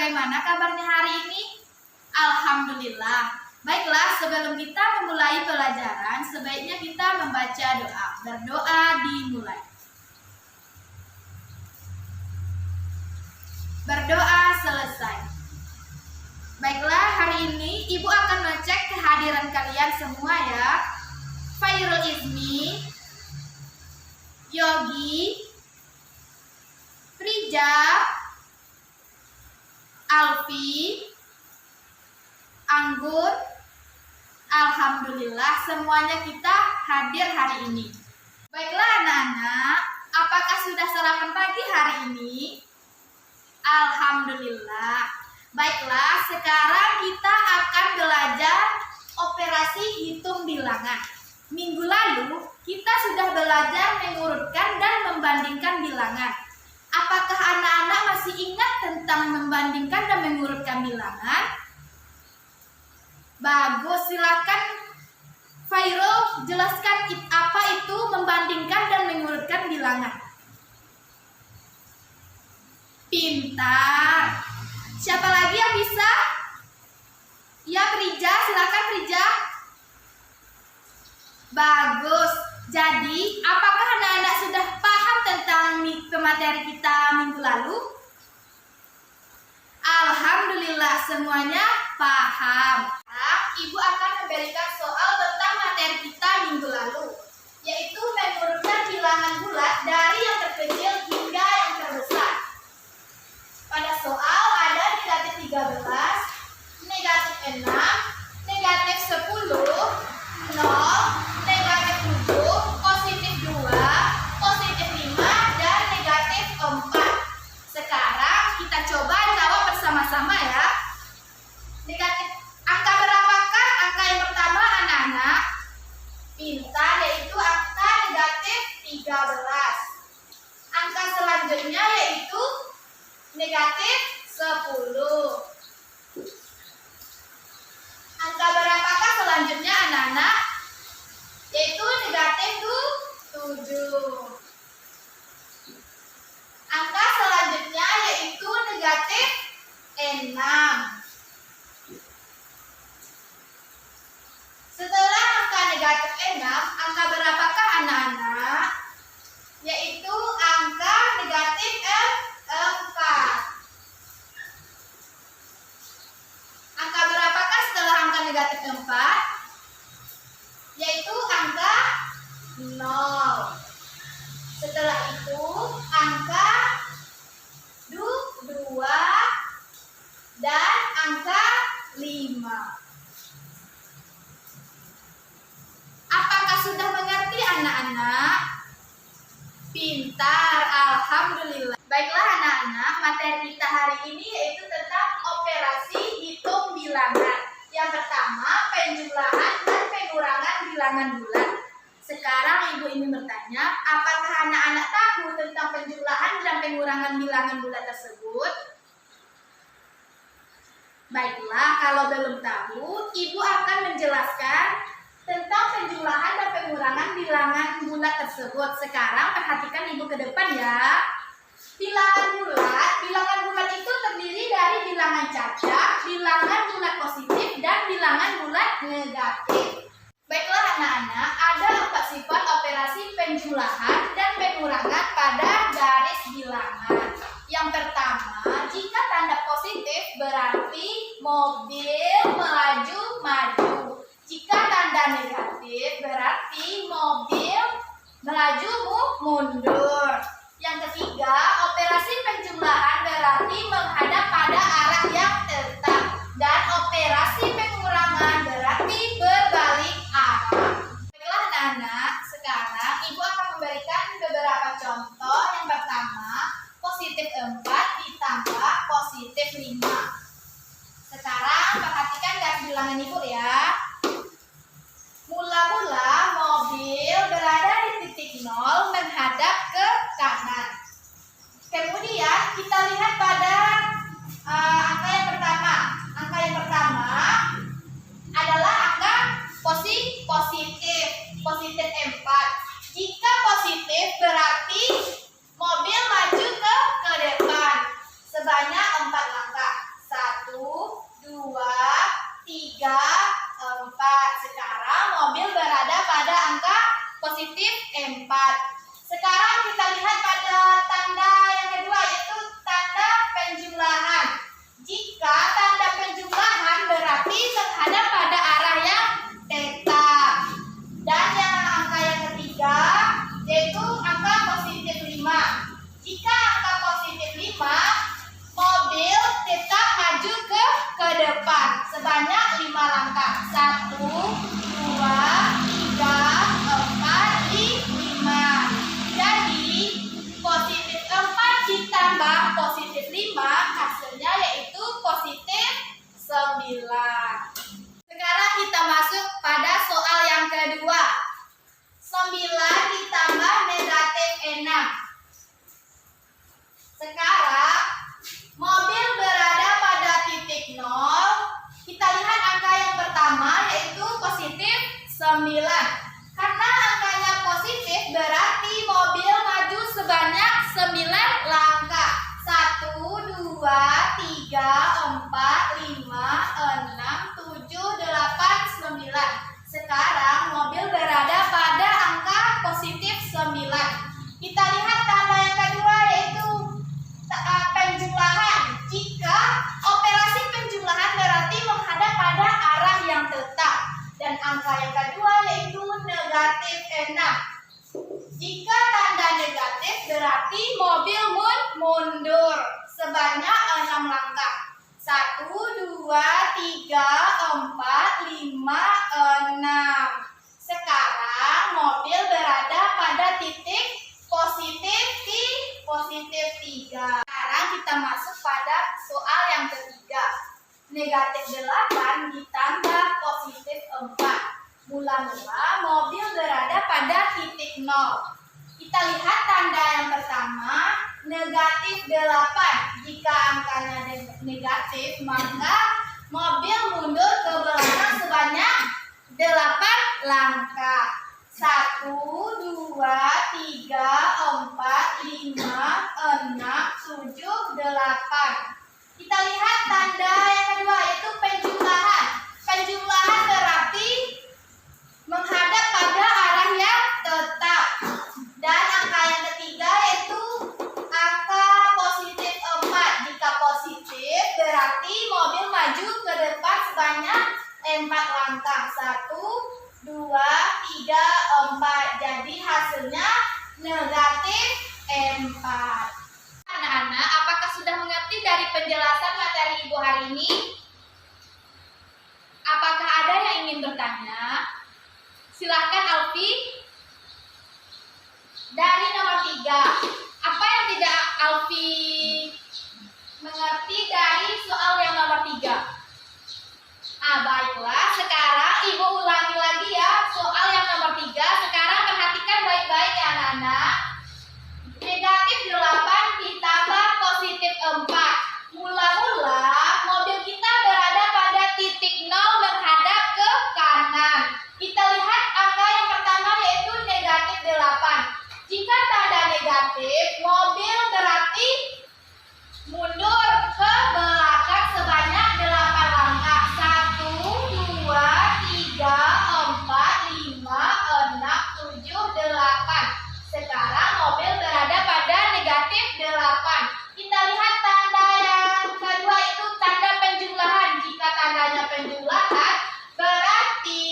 bagaimana kabarnya hari ini? Alhamdulillah. Baiklah, sebelum kita memulai pelajaran, sebaiknya kita membaca doa. Berdoa dimulai. Berdoa selesai. Baiklah, hari ini Ibu akan mengecek kehadiran kalian semua ya. Fairul Izmi, Yogi, Frija, Alfi, Anggun. Alhamdulillah semuanya kita hadir hari ini. Baiklah anak-anak, apakah sudah sarapan pagi hari ini? Alhamdulillah. Baiklah, sekarang kita akan belajar operasi hitung bilangan. Minggu lalu kita sudah belajar mengurutkan dan membandingkan bilangan. Apakah anak-anak masih ingat tentang membandingkan dan mengurutkan bilangan? Bagus, silakan Fairul jelaskan apa itu membandingkan dan mengurutkan bilangan. Pintar. Siapa lagi yang bisa? Ya, Frija, silakan Frija. Bagus. Jadi, apakah anak-anak sudah paham tentang materi kita minggu lalu? Alhamdulillah semuanya paham. Ibu akan memberikan soal tentang materi kita minggu lalu, yaitu mengurutkan bilangan bulat dari yang terkecil hingga yang terbesar. Pada soal ada negatif 13, negatif 6, negatif 10, 0, negatif 7, positif 2, positif 5, dan negatif 4. Sekarang kita coba jawab bersama-sama ya. Negatif angka berapakah angka yang pertama anak-anak? Pintar, yaitu angka negatif 13. Angka selanjutnya yaitu negatif 10. Angka berapakah selanjutnya anak-anak? Yaitu negatif 7. Angka selanjutnya yaitu negatif 6. Setelah angka negatif 6, angka berapakah anak-anak? Yaitu angka negatif 4. Angka berapakah setelah angka negatif 4? Yaitu angka 0. Setelah itu angka 2 dan angka 5. Apakah sudah mengerti anak-anak? Pintar, alhamdulillah. Baiklah anak-anak, materi kita hari ini yaitu tentang operasi hitung bilangan. Yang pertama, penjumlahan dan pengurangan bilangan bulat. Sekarang ibu ingin bertanya, apakah anak-anak tahu tentang penjumlahan dan pengurangan bilangan bulat tersebut? Baiklah, kalau belum tahu, ibu akan menjelaskan tentang penjumlahan dan pengurangan bilangan bulat tersebut. Sekarang perhatikan ibu ke depan ya. Bilangan bulat itu terdiri dari bilangan cacat, bilangan bulat positif, dan bilangan bulat negatif. Baiklah anak-anak, ada 4 sifat operasi penjumlahan dan pengurangan pada garis bilangan. Yang pertama, jika tanda positif berarti mobil melaju. Jika tanda negatif berarti mobil melaju mundur. Yang ketiga, operasi penjumlahan berarti menghadap pada arah yang tetap. Dan operasi pengurangan berarti berbalik arah. Baiklah anak-anak, sekarang ibu akan memberikan beberapa contoh. Yang pertama, positif 4 ditambah positif 5. Sekarang perhatikan garis bilangan ibu ya. Mula-mula mobil berada di titik 0 menghadap ke kanan. Kemudian kita lihat pada angka yang pertama. Angka yang pertama adalah angka positif 4. Jika positif berarti mobil maju ke depan sebanyak 4 langkah. 4. Sekarang kita lihat pada tanda yang kedua, yaitu tanda penjumlahan. Jika tanda penjumlahan berarti menghadap pada arah yang tetap. Dan yang angka yang ketiga yaitu angka positif 5. Jika angka positif 5, mobil tetap maju ke depan sebanyak 5 langkah. 1, 2, 3, 4, 5. Jadi positif 4 ditambah positif 5 hasilnya yaitu positif 9. Sekarang kita masuk pada soal yang kedua. 9 ditambah negatif 6. Sekarang mobil berada pada titik 0. Kita lihat angka yang pertama yaitu positif 9. Karena angkanya positif berarti mobil maju sebanyak 9 langkah. 1, 2, 3, 4, 5, 6, 7, 8, 9. Sekarang mobil berada pada angka positif 9. Kita lihat tanda yang kedua yaitu penjumlahan. Jika operasi penjumlahan berarti menghadap pada arah yang tetap. Dan angka yang kedua yaitu negatif 6. Jika tanda negatif berarti mobil mundur sebanyak 6 langkah. 1, 2, 3, 4, 5, 6. Sekarang mobil berada pada titik positif 3. Sekarang kita masuk pada soal yang ketiga. Negatif 8 ditambah positif 4. Mula-mula mobil berada pada titik 0. Kita lihat tanda yang pertama, negatif 8. Jika angkanya negatif, maka mobil mundur ke belakang sebanyak 8 langkah. 1, 2, 3, 4, 5, 6, 7, 8. Kita lihat tanda yang kedua yaitu penjumlahan. Penjumlahan berarti menghadap pada arah yang tetap. Dan angka yang ketiga yaitu angka positif 4. Jika positif berarti mobil maju ke depan sebanyak 4 langkah. 1, 2, 3, 4. Jadi hasilnya negatif 4. Anak-anak, apakah sudah mengerti dari penjelasan materi Ibu hari ini? Apakah ada yang ingin bertanya? Silakan Alfi. Dari nomor 3. Apa yang tidak Alfi mengerti dari soal yang nomor 3? Baiklah, sekarang Ibu ulangi lagi ya soal yang nomor 3. Sekarang perhatikan baik-baik ya anak-anak. Negatif 8 ditambah positif 4. Mula-mula mobil kita berada pada titik 0 menghadap ke kanan. Kita lihat angka yang pertama yaitu negatif 8. Jika tanda negatif, mobil berarti mundur ke belakang sebanyak 8 langkah. 1, 2, 3, 4, 5, 6, 7, 8. Sekarang mobil berada pada negatif 8. Kita lihat tanda yang kedua itu tanda penjumlahan. Jika tandanya penjumlahan berarti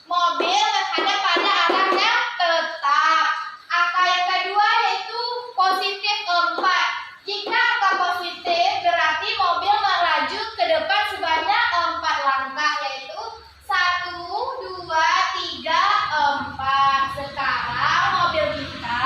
mobil menghadap pada arah yang tetap. Angka yang kedua yaitu positif 4. Jika angka positif berarti mobil melaju ke depan sebanyak 4 langkah yaitu 1, 2, 3, 4. Sekarang mobil kita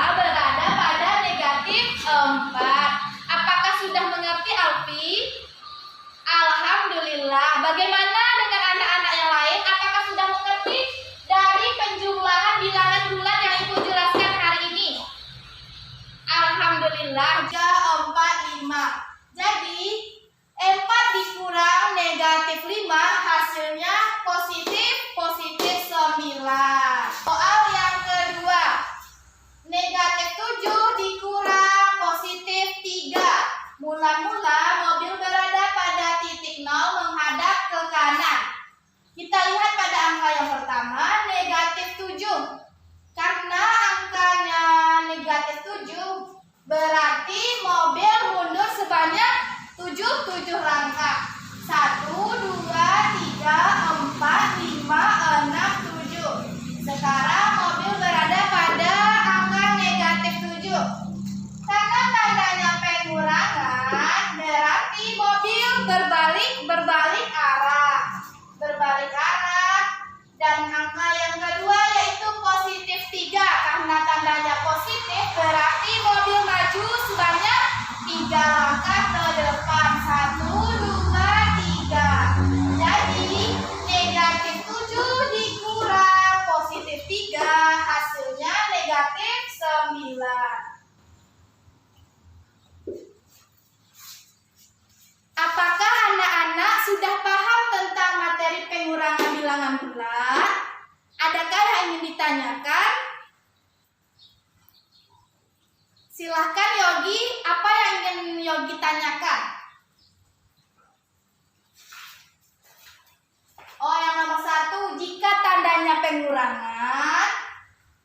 tanyakan? Silahkan Yogi, apa yang ingin Yogi tanyakan? Oh, yang nomor 1, jika tandanya pengurangan.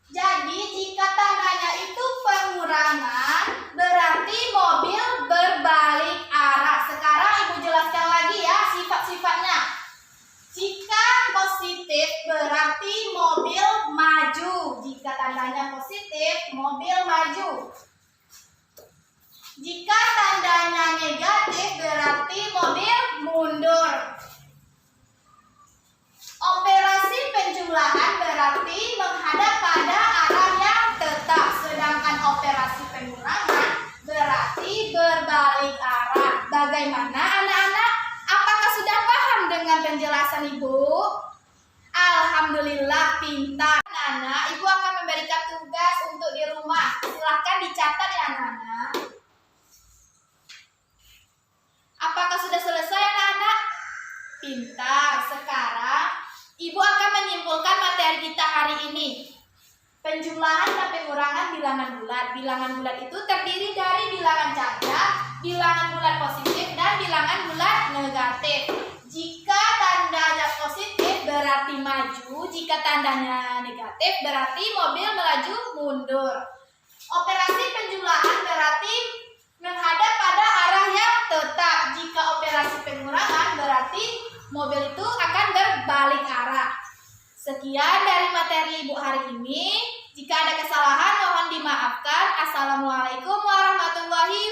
Jadi, jika tandanya itu pengurangan, berarti mobil berbalik arah. Sekarang Ibu jelaskan lagi ya sifat-sifatnya. Jika positif, berarti mobil maju. Jika tandanya positif, mobil maju. Jika tandanya negatif, berarti mobil mundur. Operasi penjumlahan berarti menghadap pada arah yang tetap, sedangkan operasi pengurangan berarti berbalik arah. Bagaimana anak-anak? Apakah sudah paham dengan penjelasan Ibu? Alhamdulillah, pintar. Anak-anak, Ibu akan memberikan tugas untuk di rumah. Silahkan dicatat ya anak-anak. Apakah sudah selesai anak-anak? Pintar. Sekarang Ibu akan menyimpulkan materi kita hari ini. Penjumlahan dan pengurangan bilangan bulat. Bilangan bulat itu terdiri dari bilangan cacat, bilangan bulat positif, dan bilangan bulat negatif. Jika tandanya positif berarti maju, jika tandanya negatif berarti mobil melaju mundur. Operasi penjumlahan berarti menghadap pada arah yang tetap. Jika operasi pengurangan berarti mobil itu akan berbalik arah. Sekian dari materi Ibu hari ini. Jika ada kesalahan mohon dimaafkan. Assalamualaikum warahmatullahi